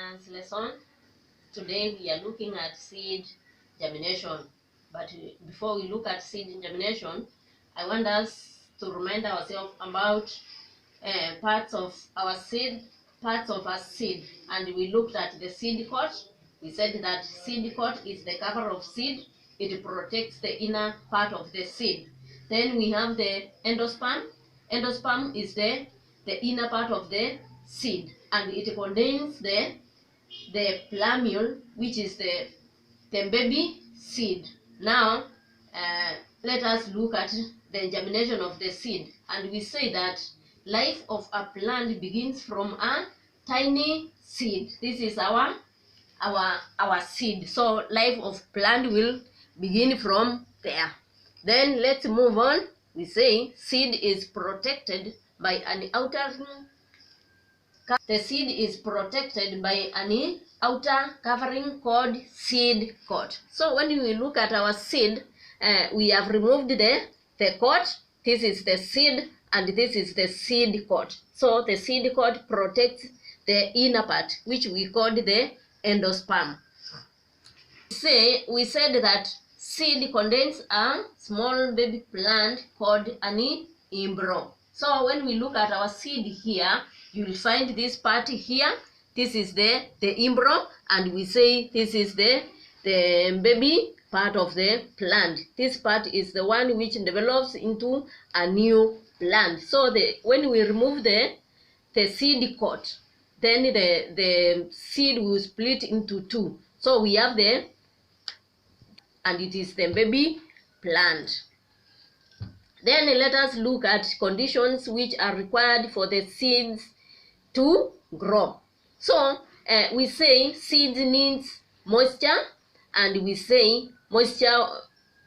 science lesson. Today we are looking at seed germination. But before we look at seed germination, I want us to remind ourselves about parts of our seed, and we looked at the seed coat. We said that seed coat is the cover of seed. It protects the inner part of the seed. Then we have the endosperm. Endosperm is the inner part of the seed, and it contains the plumule, which is the baby seed. Now let us look at the germination of the seed, and we say that life of a plant begins from a tiny seed. This is our seed. So life of plant will begin from there. Then let's move on. We say seed is protected by an outer. The seed is protected by an outer covering called seed coat. So when we look at our seed, we have removed the coat. This is the seed, and this is the seed coat. So the seed coat protects the inner part, which we call the endosperm. We said that seed contains a small baby plant called an embryo. So when we look at our seed here, you will find this part here. This is the embryo, and we say this is the baby part of the plant. This part is the one which develops into a new plant. So when we remove the seed coat, then the seed will split into two. So we have and it is the baby plant. Then let us look at conditions which are required for the seeds to grow. So we say seeds needs moisture, and we say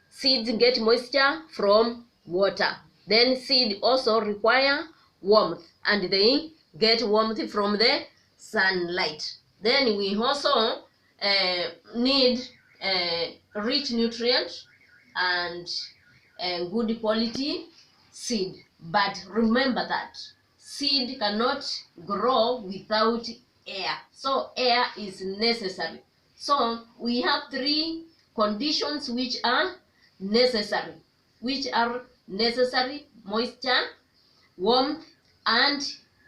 seeds get moisture from water. Then seed also require warmth, and they get warmth from the sunlight. Then we also need rich nutrients and good quality seed. But remember that seed cannot grow without air. So air is necessary. So we have three conditions which are necessary. Moisture, warmth, and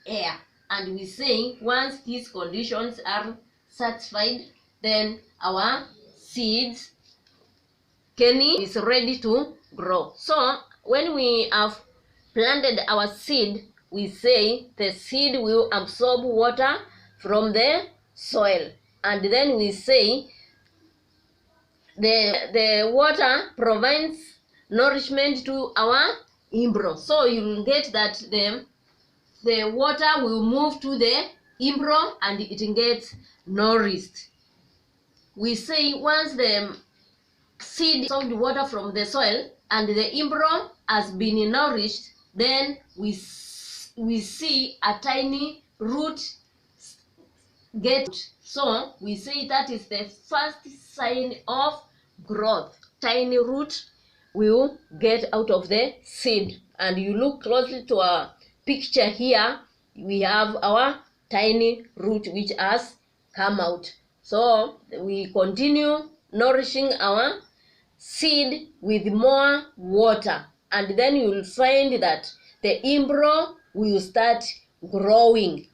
air. And we say once these conditions are satisfied, then our seeds is ready to grow. So when we have planted our seed, we say the seed will absorb water from the soil, and then we say the water provides nourishment to our embryo. So you will get that the water will move to the embryo and it gets nourished. We say once the seed absorbed water from the soil and the embryo has been nourished, then we see a tiny root get. So we say that is the first sign of growth. Tiny root will get out of the seed. And you look closely to our picture here, we have our tiny root which has come out. So we continue nourishing our seed with more water, and then you will find that the embryo will start growing.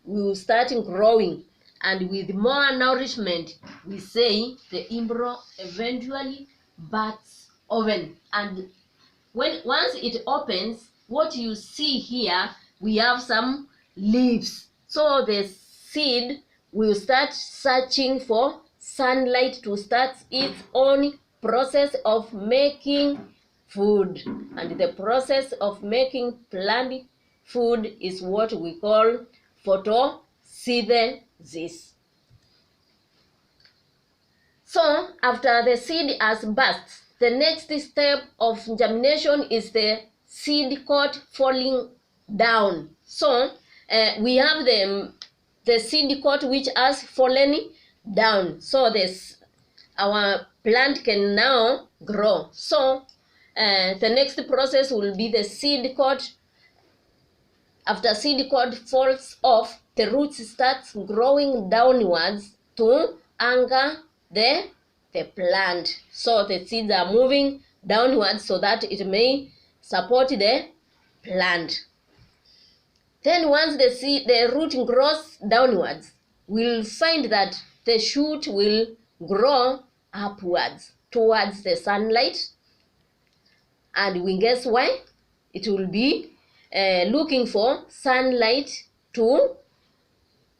And with more nourishment, we say the embryo eventually bursts open. And once it opens, what you see here, we have some leaves. So the seed will start searching for sunlight to start its own process of making food. And the process of making plant food is what we call photosynthesis. So after the seed has burst, the next step of germination is the seed coat falling down. So we have the seed coat which has fallen down. So our plant can now grow. So the next process will be the seed coat. After seed coat falls off, the roots starts growing downwards to anchor the plant. So the seeds are moving downwards so that it may support the plant. Then once the root grows downwards, we'll find that the shoot will grow upwards towards the sunlight. And we guess why? It will be looking for sunlight to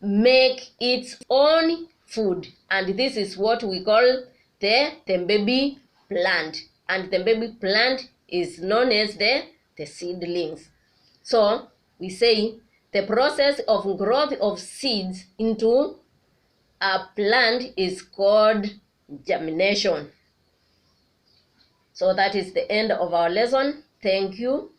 make its own food. And this is what we call the baby plant. And the baby plant is known as the seedlings. So we say the process of growth of seeds into a plant is called germination. So that is the end of our lesson. Thank you.